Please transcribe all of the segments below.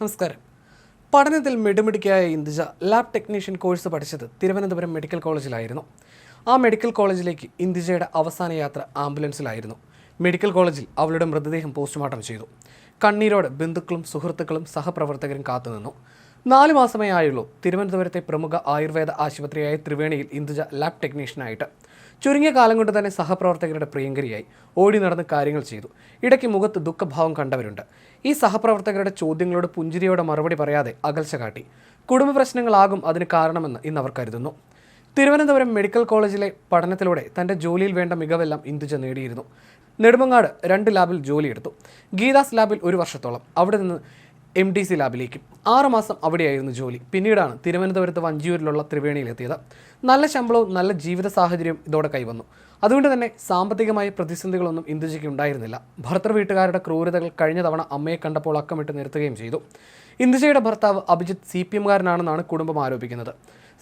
നമസ്കാരം. പഠനത്തിൽ മിടുമിടുക്കിയായ Induja lab technician course പഠിച്ചത് തിരുവനന്തപുരം മെഡിക്കൽ കോളേജിലായിരുന്നു. ആ മെഡിക്കൽ കോളേജിലേക്ക് ഇന്ദുജയുടെ അവസാന യാത്ര ആംബുലൻസിലായിരുന്നു. മെഡിക്കൽ കോളേജിൽ അവളുടെ മൃതദേഹം പോസ്റ്റ്മോർട്ടം ചെയ്തു. കണ്ണീരോടെ ബന്ധുക്കളും സുഹൃത്തുക്കളും സഹപ്രവർത്തകരും കാത്തുനിന്നു. 4 മാസമേ ആയുള്ളൂ തിരുവനന്തപുരത്തെ പ്രമുഖ ആയുർവേദ ആശുപത്രിയായ ത്രിവേണിയിൽ ഇന്ദുജ ലാബ് ടെക്നീഷ്യനായിട്ട്. ചുരുങ്ങിയ കാലം കൊണ്ട് തന്നെ സഹപ്രവർത്തകരുടെ പ്രിയങ്കരിയായി. ഓടി നടന്ന് കാര്യങ്ങൾ ചെയ്തു. ഇടയ്ക്ക് മുഖത്ത് ദുഃഖഭാവം കണ്ടവരുണ്ട്. ഈ സഹപ്രവർത്തകരുടെ ചോദ്യങ്ങളോട് പുഞ്ചിരിയോടെ മറുപടി പറയാതെ അകൽച്ച കാട്ടി. കുടുംബ പ്രശ്നങ്ങളാകും അതിന് കാരണമെന്ന് ഇന്ന് അവർ കരുതുന്നു. തിരുവനന്തപുരം മെഡിക്കൽ കോളേജിലെ പഠനത്തിലൂടെ തൻ്റെ ജോലിയിൽ വേണ്ട മികവെല്ലാം ഇന്ദുജ നേടിയിരുന്നു. നെടുമങ്ങാട് 2 ലാബിൽ ജോലിയെടുത്തു. ഗീതാസ് ലാബിൽ 1 വർഷത്തോളം, അവിടെ നിന്ന് MDC ലാബിലേക്കും 6 മാസം അവിടെയായിരുന്നു ജോലി. പിന്നീടാണ് തിരുവനന്തപുരത്ത് വഞ്ചിയൂരിലുള്ള ത്രിവേണിയിലെത്തിയത്. നല്ല ശമ്പളവും നല്ല ജീവിത സാഹചര്യവും ഇതോടെ കൈവന്നു. അതുകൊണ്ട് തന്നെ സാമ്പത്തികമായ പ്രതിസന്ധികളൊന്നും ഇന്ദുജയ്ക്ക് ഉണ്ടായിരുന്നില്ല. ഭർത്തൃ വീട്ടുകാരുടെ ക്രൂരതകൾ കഴിഞ്ഞ തവണ അമ്മയെ കണ്ടപ്പോൾ അക്കമിട്ട് നിർത്തുകയും ചെയ്തു. ഇന്ദുജയുടെ ഭർത്താവ് അഭിജിത്ത് CPM-കാരനാണെന്നാണ് കുടുംബം ആരോപിക്കുന്നത്.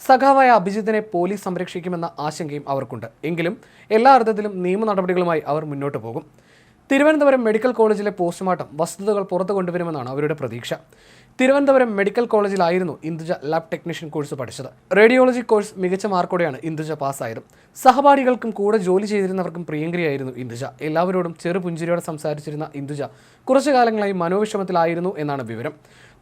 സഖാവായ അഭിജിത്തിനെ പോലീസ് സംരക്ഷിക്കുമെന്ന ആശങ്കയും അവർക്കുണ്ട്. എങ്കിലും എല്ലാ അർത്ഥത്തിലും നിയമ നടപടികളുമായി അവർ മുന്നോട്ട് പോകും. തിരുവനന്തപുരം മെഡിക്കൽ കോളേജിലെ പോസ്റ്റ്മോർട്ടം വസ്തുതകൾ പുറത്തു കൊണ്ടുവരുമെന്നാണ് അവരുടെ പ്രതീക്ഷ. തിരുവനന്തപുരം മെഡിക്കൽ കോളേജിലായിരുന്നു ഇന്ദുജ ലാബ് ടെക്നീഷ്യൻ കോഴ്സ് പഠിച്ചത്. റേഡിയോളജി കോഴ്സ് മികച്ച മാർക്കോടെയാണ് ഇന്ദുജ പാസ്സായത്. സഹപാഠികൾക്കും കൂടെ ജോലി ചെയ്തിരുന്നവർക്കും പ്രിയങ്കരിയായിരുന്നു ഇന്ദുജ. എല്ലാവരോടും ചെറുപുഞ്ചിരിയോടെ സംസാരിച്ചിരുന്ന ഇന്ദുജ കുറച്ചു കാലങ്ങളായി മനോവിഷമത്തിലായിരുന്നു എന്നാണ് വിവരം.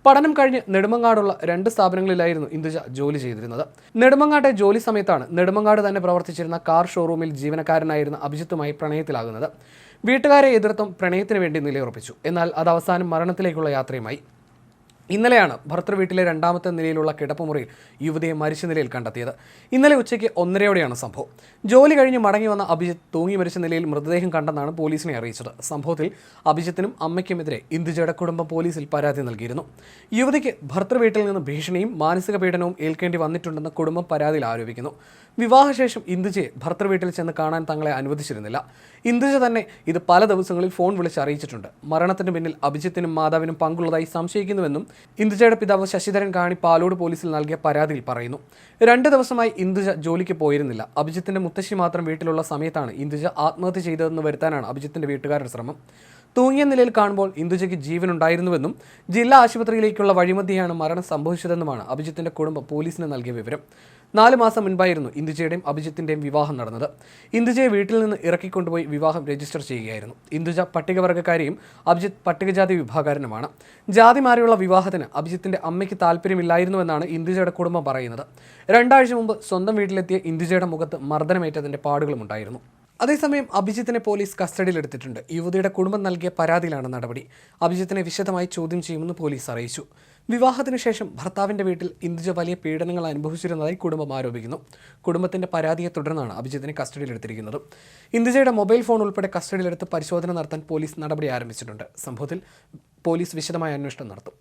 പഠനം കഴിഞ്ഞ് നെടുമങ്ങാടുള്ള 2 സ്ഥാപനങ്ങളിലായിരുന്നു ഇന്ദുജ ജോലി ചെയ്തിരുന്നത്. നെടുമങ്ങാട്ടെ ജോലി സമയത്താണ് നെടുമങ്ങാട് തന്നെ പ്രവർത്തിച്ചിരുന്ന കാർ ഷോറൂമിൽ ജീവനക്കാരനായിരുന്ന അഭിജിത്തുമായി പ്രണയത്തിലാകുന്നത്. വീട്ടുകാരെ എതിർത്തും പ്രണയത്തിന് വേണ്ടി നിലയുറപ്പിച്ചു. എന്നാൽ അത് അവസാനം മരണത്തിലേക്കുള്ള യാത്രയുമായി. ഇന്നലെയാണ് ഭർത്തൃ വീട്ടിലെ 2ാമത്തെ നിലയിലുള്ള കിടപ്പുമുറിയിൽ യുവതിയെ മരിച്ച നിലയിൽ കണ്ടെത്തിയത്. ഇന്നലെ ഉച്ചയ്ക്ക് 1:30-ഓടെയാണ് സംഭവം. ജോലി കഴിഞ്ഞ് മടങ്ങി വന്ന അഭിജിത്ത് തൂങ്ങി മരിച്ച നിലയിൽ മൃതദേഹം കണ്ടെന്നാണ് പോലീസിനെ അറിയിച്ചത്. സംഭവത്തിൽ അഭിജിത്തിനും അമ്മയ്ക്കുമെതിരെ ഇന്ദുജയുടെ കുടുംബം പോലീസിൽ പരാതി നൽകിയിരുന്നു. യുവതിക്ക് ഭർത്തൃ വീട്ടിൽ നിന്ന് ഭീഷണിയും മാനസിക പീഡനവും ഏൽക്കേണ്ടി വന്നിട്ടുണ്ടെന്ന് കുടുംബം പരാതിയിൽ ആരോപിക്കുന്നു. വിവാഹശേഷം ഇന്ദുജയെ ഭർത്തൃ വീട്ടിൽ ചെന്ന് കാണാൻ തങ്ങളെ അനുവദിച്ചിരുന്നില്ല. ഇന്ദുജ തന്നെ ഇത് പല ദിവസങ്ങളിൽ ഫോൺ വിളിച്ച് അറിയിച്ചിട്ടുണ്ട്. മരണത്തിന് പിന്നിൽ അഭിജിത്തിനും മാതാവിനും പങ്കുള്ളതായി സംശയിക്കുന്നുവെന്നും ഇന്ദുജയുടെ പിതാവ് ശശിധരൻ കാണി പാലോട് പോലീസിൽ നൽകിയ പരാതിയിൽ പറയുന്നു. 2 ദിവസമായി ഇന്ദുജ ജോലിക്ക് പോയിരുന്നില്ല. അഭിജിത്തിന്റെ മുത്തശ്ശി മാത്രം വീട്ടിലുള്ള സമയത്താണ് ഇന്ദുജ ആത്മഹത്യ ചെയ്തതെന്ന് വരുത്താനാണ് അഭിജിത്തിന്റെ വീട്ടുകാരുടെ ശ്രമം. തൂങ്ങിയ നിലയിൽ കാണുമ്പോൾ ഇന്ദുജയ്ക്ക് ജീവനുണ്ടായിരുന്നുവെന്നും ജില്ലാ ആശുപത്രിയിലേക്കുള്ള വഴിമധ്യയാണ് മരണം സംഭവിച്ചതെന്നുമാണ് അഭിജിത്തിന്റെ കുടുംബം പോലീസിന് നൽകിയ വിവരം. 4 മാസം മുൻപായിരുന്നു ഇന്ദുജയുടെയും അഭിജിത്തിന്റെയും വിവാഹം നടന്നത്. ഇന്ദുജയെ വീട്ടിൽ നിന്ന് ഇറക്കിക്കൊണ്ടുപോയി വിവാഹം രജിസ്റ്റർ ചെയ്യുകയായിരുന്നു. ഇന്ദുജ പട്ടികവർഗ്ഗക്കാരിയും അഭിജിത്ത് പട്ടികജാതി വിഭാഗക്കാരനുമാണ്. ജാതി മാറിയുള്ള വിവാഹത്തിന് അഭിജിത്തിന്റെ അമ്മയ്ക്ക് താല്പര്യമില്ലായിരുന്നുവെന്നാണ് ഇന്ദുജയുടെ കുടുംബം പറയുന്നത്. 2 ആഴ്ച മുമ്പ് സ്വന്തം വീട്ടിലെത്തിയ ഇന്ദുജയുടെ മുഖത്ത് മർദ്ദനമേറ്റതിന്റെ പാടുകളുമുണ്ടായിരുന്നു. അതേസമയം അഭിജിത്തിനെ പോലീസ് കസ്റ്റഡിയിലെടുത്തിട്ടുണ്ട്. യുവതിയുടെ കുടുംബം നൽകിയ പരാതിയിലാണ് നടപടി. അഭിജിത്തിനെ വിശദമായി ചോദ്യം ചെയ്യുമെന്ന് പോലീസ് അറിയിച്ചു. വിവാഹത്തിന് ശേഷം ഭർത്താവിൻ്റെ വീട്ടിൽ ഇന്ദുജ വലിയ പീഡനങ്ങൾ അനുഭവിച്ചിരുന്നതായി കുടുംബം ആരോപിക്കുന്നു. കുടുംബത്തിൻ്റെ പരാതിയെ തുടർന്നാണ് അഭിജിത്തിനെ കസ്റ്റഡിയിലെടുത്തിരിക്കുന്നത്. ഇന്ദുജയുടെ മൊബൈൽ ഫോൺ ഉൾപ്പെടെ കസ്റ്റഡിയിലെടുത്ത് പരിശോധന നടത്താൻ പോലീസ് നടപടി ആരംഭിച്ചിട്ടുണ്ട്. സംഭവത്തിൽ പോലീസ് വിശദമായ അന്വേഷണം നടത്തും.